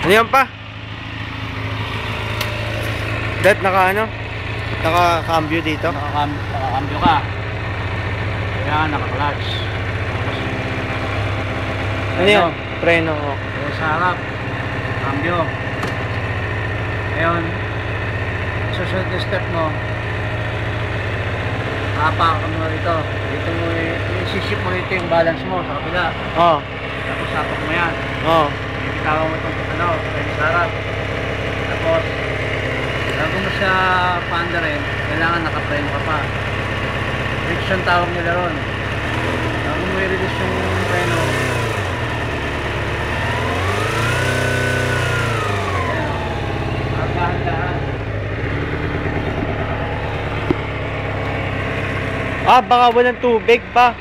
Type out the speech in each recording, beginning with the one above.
Ano yan pa? Dad, naka-cambio dito? Nakakambyo ka. Kaya naka-clutch. Tapos, Ano yan? Preno. Oh. kaya sa harap, cambio. Ngayon, susunod na step mo, hapak ka muna rito. Dito mo, isisip mo dito yung balance mo sa kabila. Oh. Tapos hapak mo yan. Oh. Ibitawan mo itong kaya sa harap. Tapos, bago mo siya paandarin, kailangan nakapreno ka pa. Friction tawag nila ron. Bago mo i-release yung preno, ayan, dahan-dahan. Ah, baka walang tubig pa.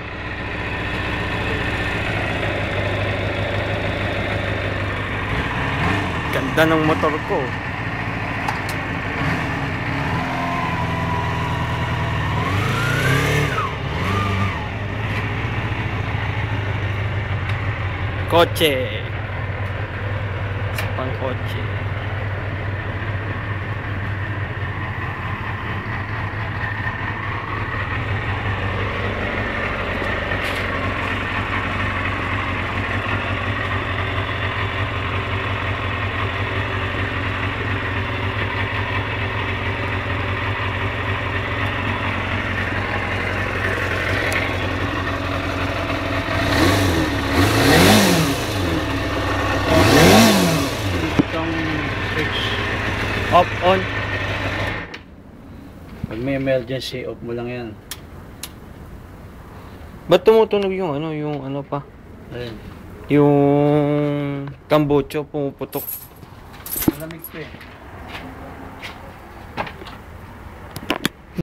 Ganda ng motor ko. Kotse. Pang kotse. Itong switch. Off, on. Pag may emergency, off mo lang yan. Ba't tumutunog yung ano pa? Ayun. Yung tambocho pumuputok. Malamig pa eh.